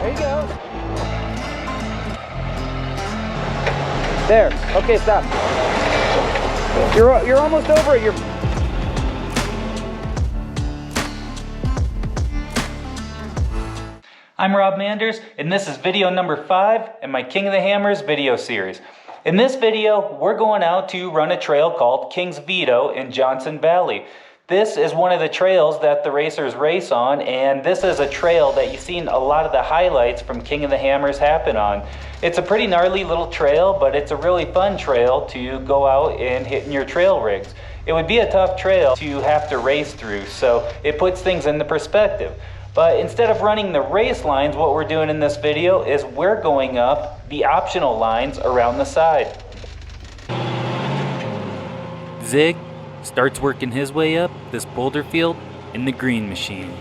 There you go. There. Okay, stop. You're almost over it. I'm Rob Manders, and this is video number 5 in my King of the Hammers video series. In this video, we're going out to run a trail called Kings Veto in Johnson Valley. This is one of the trails that the racers race on, and this is a trail that you've seen a lot of the highlights from King of the Hammers happen on. It's a pretty gnarly little trail, but it's a really fun trail to go out and hit in your trail rigs. It would be a tough trail to have to race through, so it puts things into perspective. But instead of running the race lines, what we're doing in this video is we're going up the optional lines around the side. Zeke starts working his way up this boulder field in the green machine.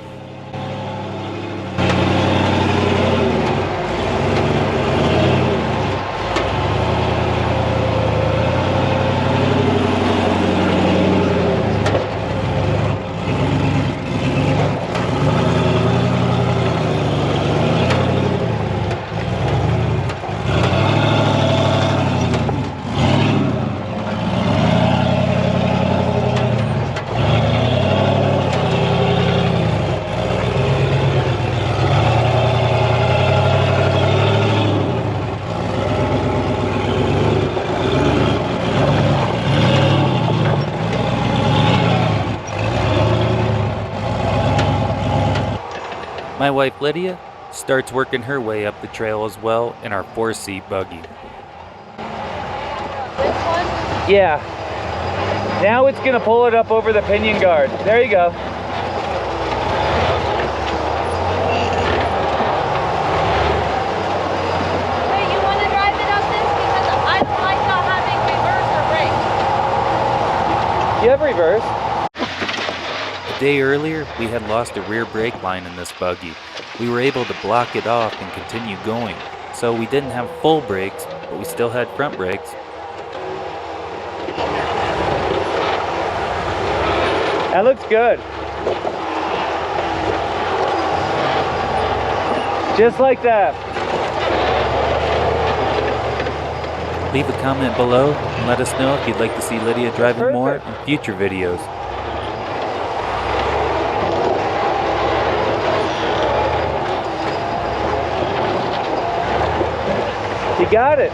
My wife Lydia starts working her way up the trail as well in our 4-seat buggy. This one? Yeah. Now it's going to pull it up over the pinion guard. There you go. Wait, you want to drive it up this? Because I don't like not having reverse or brake. You have reverse. A day earlier, we had lost a rear brake line in this buggy. We were able to block it off and continue going, so we didn't have full brakes, but we still had front brakes. That looks good. Just like that. Leave a comment below and let us know if you'd like to see Lydia driving more in future videos. You got it.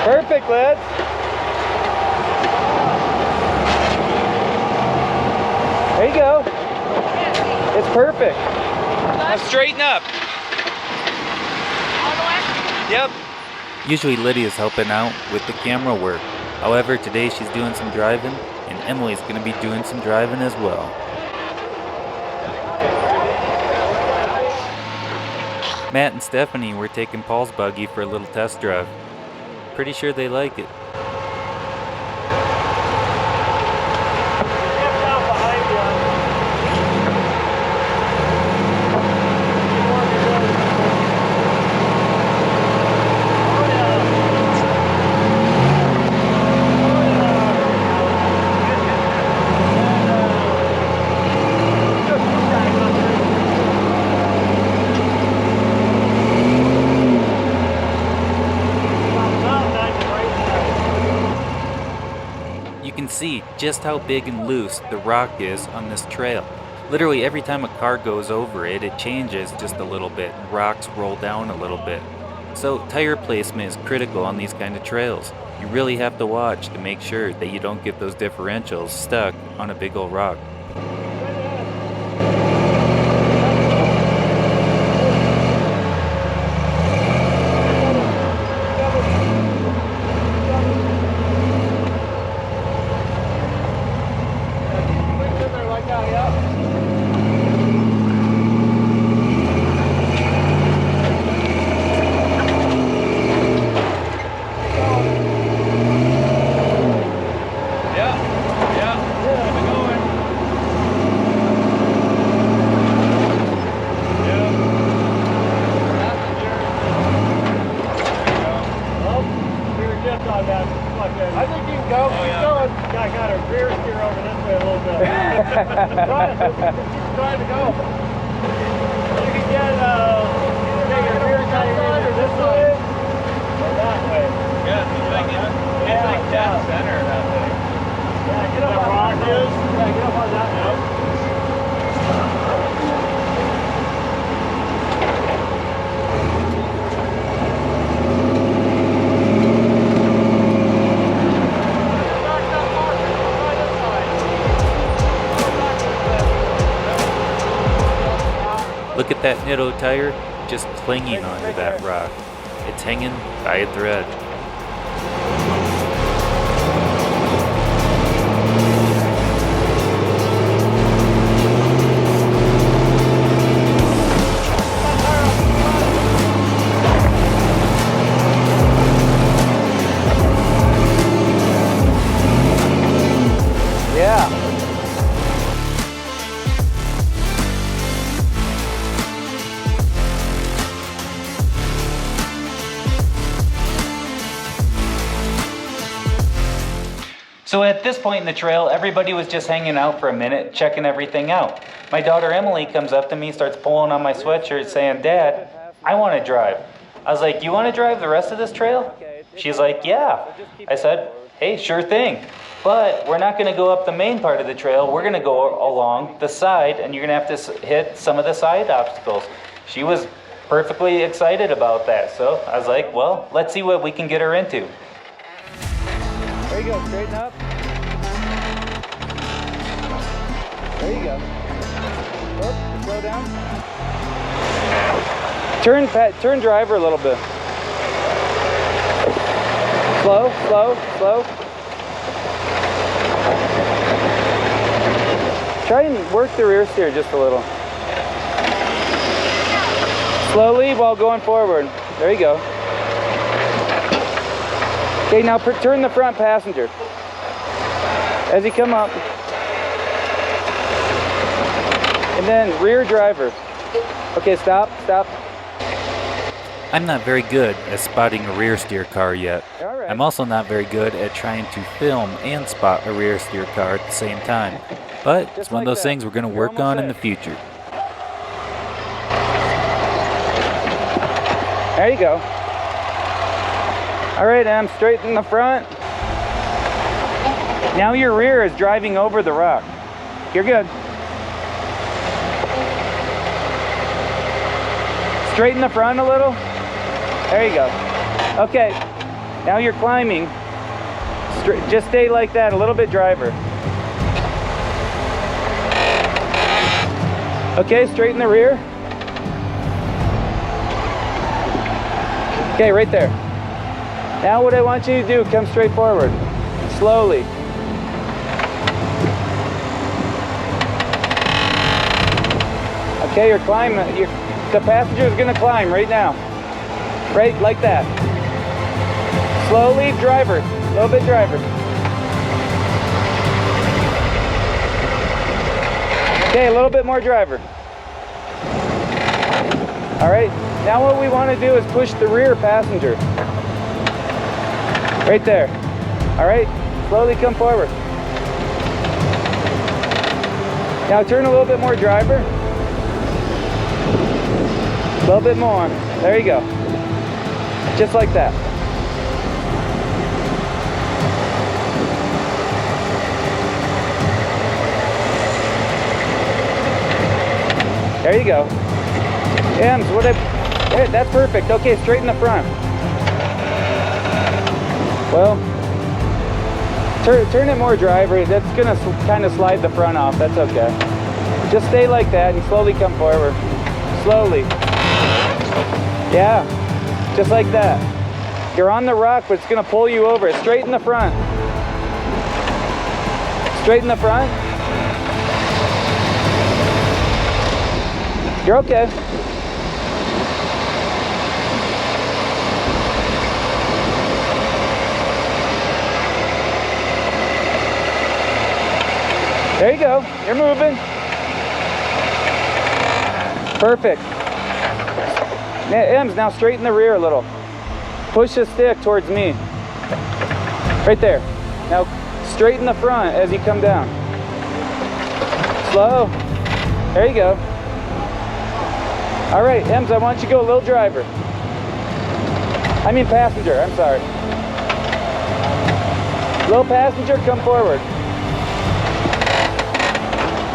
Perfect, lads. There you go. It's perfect. Now straighten up. All the way? Yep. Usually Lydia's helping out with the camera work. However, today she's doing some driving, and Emily's going to be doing some driving as well. Matt and Stephanie were taking Paul's buggy for a little test drive. Pretty sure they like it. You can see just how big and loose the rock is on this trail. Literally every time a car goes over it, it changes just a little bit and rocks roll down a little bit. So tire placement is critical on these kind of trails. You really have to watch to make sure that you don't get those differentials stuck on a big old rock. trying to go. You can get your rear tire either this way or that way. Yeah, it's like dead center that way. Yeah, get up on rock is. Yeah, get up on that now. Look at that Nitto tire just clinging onto that rock. It's hanging by a thread. Yeah. So at this point in the trail, everybody was just hanging out for a minute, checking everything out. My daughter Emily comes up to me, starts pulling on my sweatshirt, saying, "Dad, I want to drive." I was like, "You want to drive the rest of this trail?" She's like, "Yeah." I said, "Hey, sure thing. But we're not going to go up the main part of the trail. We're going to go along the side, and you're going to have to hit some of the side obstacles." She was perfectly excited about that. So I was like, well, let's see what we can get her into. There you go, straighten up. There you go. Oops, slow down. Turn driver a little bit. Slow, slow, slow. Try and work the rear steer just a little. Slowly while going forward. There you go. Okay, now turn the front passenger. As you come up. And then rear driver. Okay, stop, stop. I'm not very good at spotting a rear steer car yet. All right. I'm also not very good at trying to film and spot a rear steer car at the same time. But it's one of those things we're going to work on in the future. There you go. All right, Em, straighten the front. Now your rear is driving over the rock. You're good. Straighten the front a little. There you go. Okay, now you're climbing. Just stay like that, a little bit driver. Okay, straighten the rear. Okay, right there. Now what I want you to do, come straight forward. Slowly. Okay, you're climbing. The passenger is going to climb right now. Right, like that. Slowly, driver. A little bit driver. Okay, a little bit more driver. All right, now what we want to do is push the rear passenger. Right there. All right, slowly come forward. Now turn a little bit more driver. A little bit more. There you go. Just like that. There you go. Ems, hey, that's perfect. Okay, straighten the front. Well, turn it more driver. That's gonna kind of slide the front off. That's okay. Just stay like that and slowly come forward. Slowly. Yeah, just like that. You're on the rock, but it's gonna pull you over. Straighten the front. Straighten the front. You're okay. There you go. You're moving. Perfect. Ems, now straighten the rear a little. Push the stick towards me. Right there. Now straighten the front as you come down. Slow. There you go. All right, Ems, I want you to go a little driver. I mean passenger, I'm sorry. Little passenger, come forward.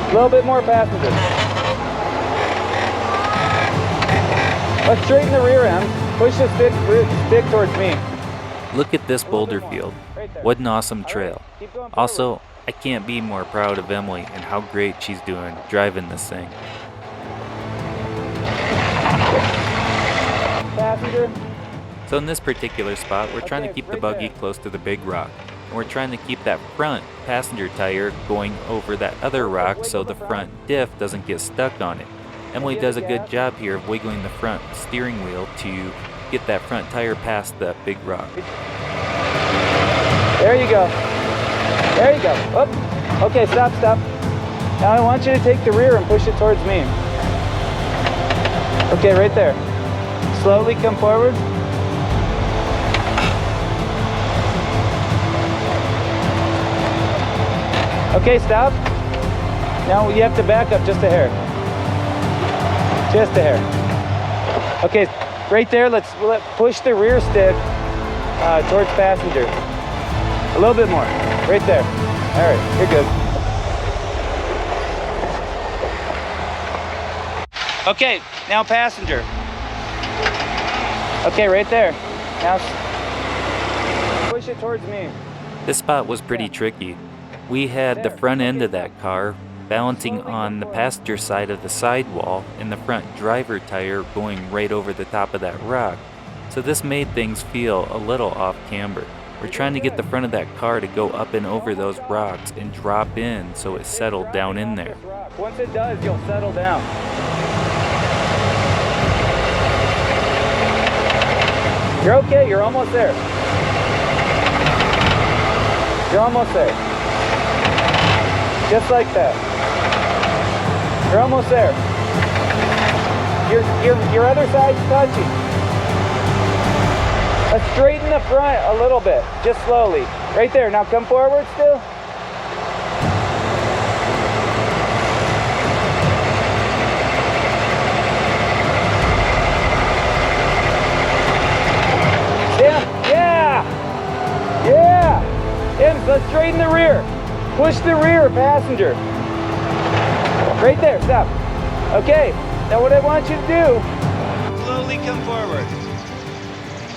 A little bit more passenger. Let's straighten the rear end. Push the stick towards me. Look at this boulder field. What an awesome trail. Also, I can't be more proud of Emily and how great she's doing driving this thing. Passenger. So in this particular spot, we're trying to keep the buggy close to the big rock. And we're trying to keep that front passenger tire going over that other rock so the front diff doesn't get stuck on it. Emily does a good job here of wiggling the front steering wheel to get that front tire past that big rock. There you go. There you go. Oop. Okay, stop. Now I want you to take the rear and push it towards me. Okay, right there. Slowly come forward. Okay, stop. Now you have to back up just a hair. Just a hair. Okay, right there, let's push the rear stick towards passenger. A little bit more, right there. All right, you're good. Okay, now passenger. Okay, right there. Now push it towards me. This spot was pretty tricky. We had the front end of that car balancing on the passenger side of the sidewall and the front driver tire going right over the top of that rock. So this made things feel a little off camber. We're trying to get the front of that car to go up and over those rocks and drop in so it settled down in there. Once it does, you'll settle down. You're okay, you're almost there. You're almost there. Just like that. You're almost there. Your other side's touching. Let's straighten the front a little bit, just slowly. Right there, now come forward still. Yeah! Let's straighten the rear. Push the rear passenger. Right there, stop. Okay, now what I want you to do, slowly come forward.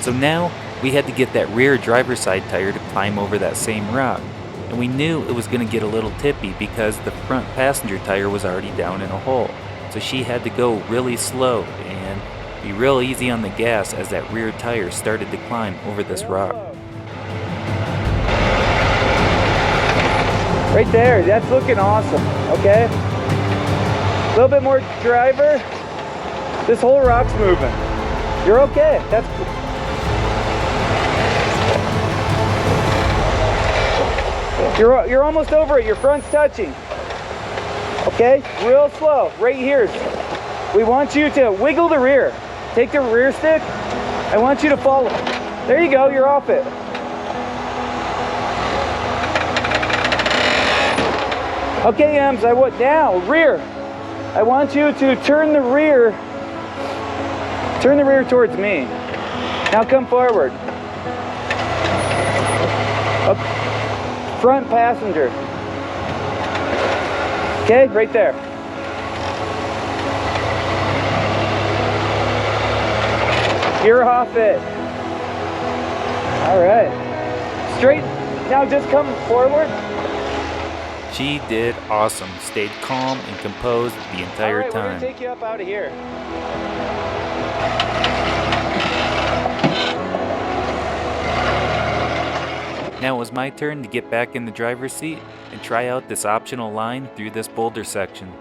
So now we had to get that rear driver's side tire to climb over that same rock. And we knew it was going to get a little tippy because the front passenger tire was already down in a hole. So she had to go really slow and be real easy on the gas as that rear tire started to climb over this rock. Right there, that's looking awesome, okay? A little bit more driver. This whole rock's moving. You're okay, that's cool. You're almost over it, your front's touching. Okay, real slow, right here. We want you to wiggle the rear. Take the rear stick, I want you to follow. There you go, you're off it. Okay, Ems, now, rear. I want you to turn the rear towards me. Now come forward. Up. Front passenger. Okay, right there. You're off it. All right. Straight. Now just come forward. She did awesome, stayed calm and composed the entire time. We're gonna take you up out of here. Now it was my turn to get back in the driver's seat and try out this optional line through this boulder section.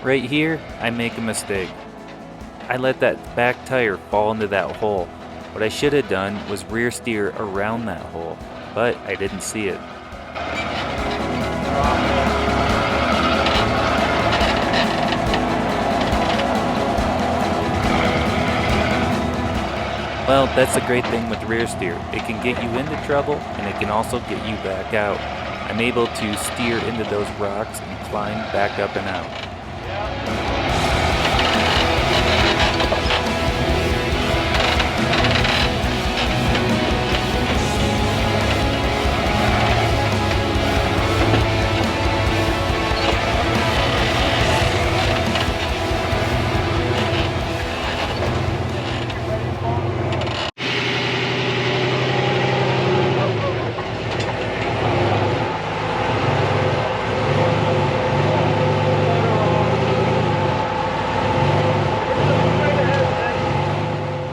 Right here, I make a mistake. I let that back tire fall into that hole. What I should have done was rear steer around that hole, but I didn't see it. Well, that's the great thing with rear steer. It can get you into trouble and it can also get you back out. I'm able to steer into those rocks and climb back up and out.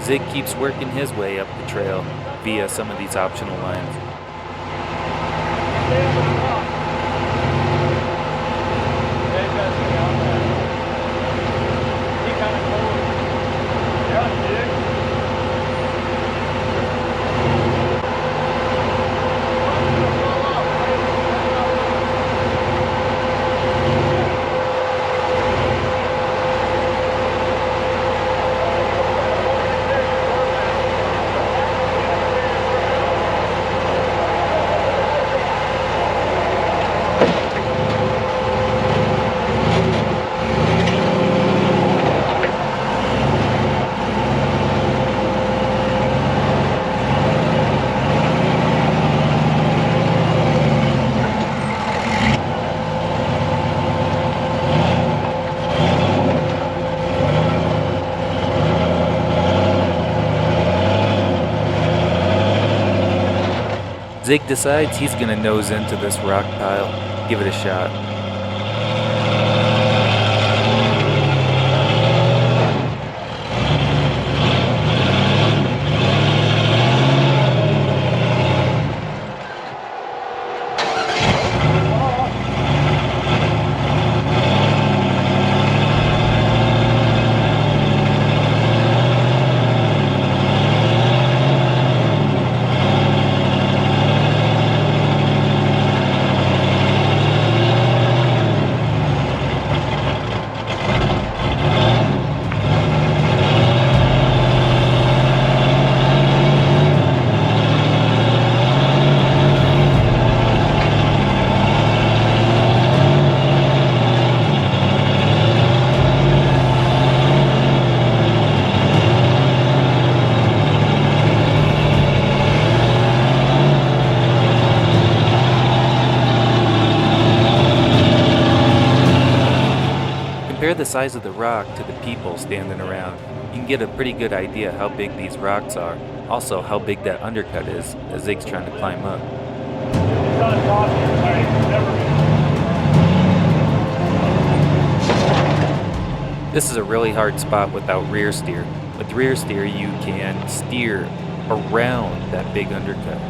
Zeke keeps working his way up the trail via some of these optional lines. Zeke decides he's gonna nose into this rock pile, give it a shot. Compare the size of the rock to the people standing around. You can get a pretty good idea how big these rocks are. Also, how big that undercut is that Zeke's trying to climb up. This is a really hard spot without rear steer. With rear steer, you can steer around that big undercut.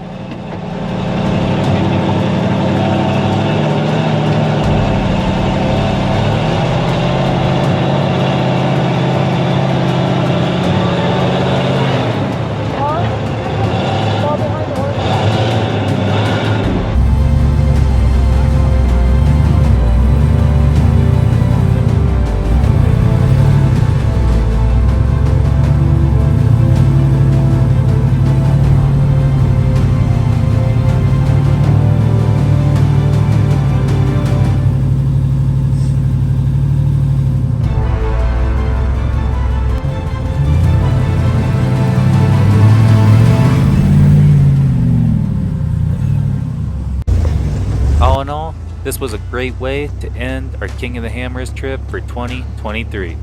All in all, this was a great way to end our King of the Hammers trip for 2023.